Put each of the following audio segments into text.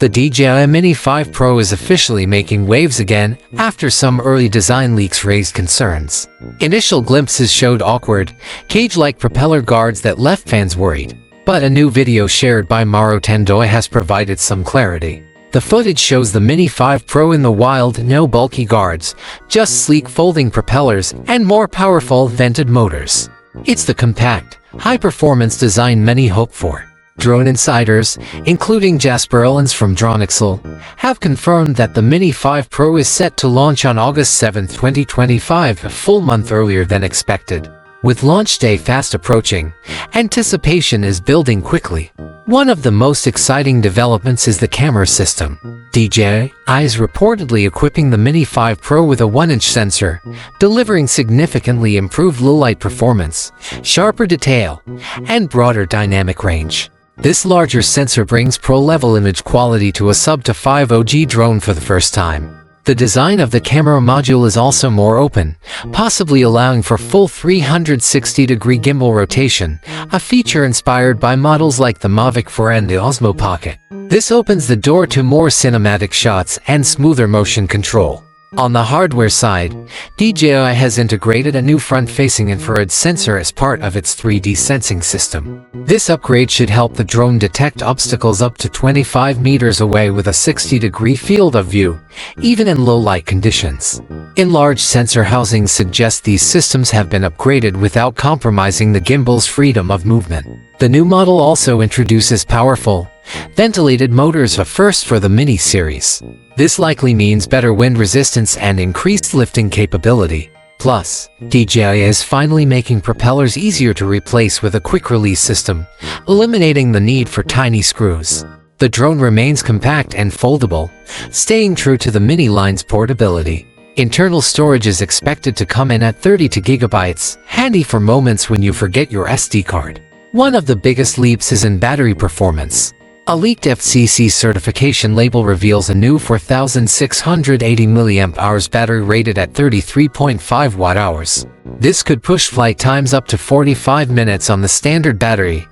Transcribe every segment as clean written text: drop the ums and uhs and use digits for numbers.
The DJI Mini 5 Pro is officially making waves again after some early design leaks raised concerns. Initial glimpses showed awkward, cage-like propeller guards that left fans worried. But a new video shared by Mauro Tendoi has provided some clarity. The footage shows the Mini 5 Pro in the wild, no bulky guards, just sleek folding propellers and more powerful vented motors. It's the compact, high-performance design many hope for. Drone insiders, including Jasper Ellens from Dronixel, have confirmed that the Mini 5 Pro is set to launch on August 7, 2025, a full month earlier than expected. With launch day fast approaching, anticipation is building quickly. One of the most exciting developments is the camera system. DJI is reportedly equipping the Mini 5 Pro with a 1-inch sensor, delivering significantly improved low-light performance, sharper detail, and broader dynamic range. This larger sensor brings pro-level image quality to a sub-to-5 OG drone for the first time. The design of the camera module is also more open, possibly allowing for full 360-degree gimbal rotation, a feature inspired by models like the Mavic 4 and the Osmo Pocket. This opens the door to more cinematic shots and smoother motion control. On the hardware side, DJI has integrated a new front-facing infrared sensor as part of its 3D sensing system. This upgrade should help the drone detect obstacles up to 25 meters away with a 60-degree field of view, even in low-light conditions. Enlarged sensor housings suggest these systems have been upgraded without compromising the gimbal's freedom of movement. The new model also introduces powerful, ventilated motors, a first for the Mini series. This likely means better wind resistance and increased lifting capability. Plus, DJI is finally making propellers easier to replace with a quick-release system, eliminating the need for tiny screws. The drone remains compact and foldable, staying true to the Mini line's portability. Internal storage is expected to come in at 32 gigabytes, handy for moments when you forget your SD card. One of the biggest leaps is in battery performance. A leaked FCC certification label reveals a new 4,680 mAh battery rated at 33.5 watt-hours. This could push flight times up to 45 minutes on the standard battery,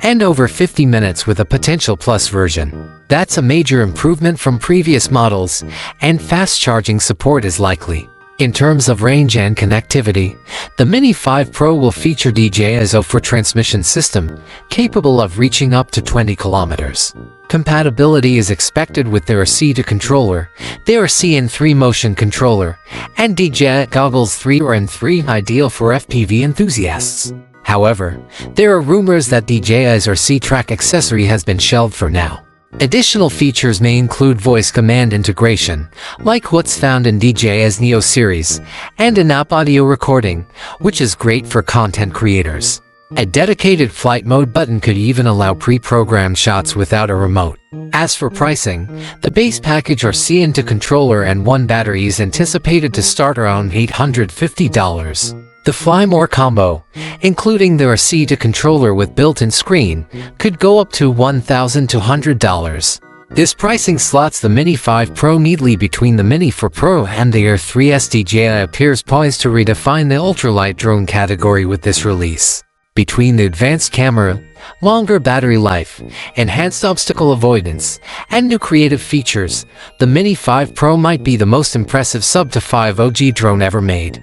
and over 50 minutes with a potential Plus version. That's a major improvement from previous models, and fast charging support is likely. In terms of range and connectivity, the Mini 5 Pro will feature DJI's O4 transmission system, capable of reaching up to 20 kilometers. Compatibility is expected with their C2 controller, their CN3 motion controller, and DJI Goggles 3 or N3, ideal for FPV enthusiasts. However, there are rumors that DJI's RC-Track accessory has been shelved for now. Additional features may include voice command integration, like what's found in DJI's Neo series, and in-app audio recording, which is great for content creators. A dedicated flight mode button could even allow pre-programmed shots without a remote. As for pricing, the base package RC-into controller and one battery is anticipated to start around $850. The Fly More combo, including the RC-to controller with built-in screen, could go up to $1,200. This pricing slots the Mini 5 Pro neatly between the Mini 4 Pro and the Air 3S. DJI appears poised to redefine the ultralight drone category with this release. Between the advanced camera, longer battery life, enhanced obstacle avoidance, and new creative features, the Mini 5 Pro might be the most impressive sub-to-5 OG drone ever made.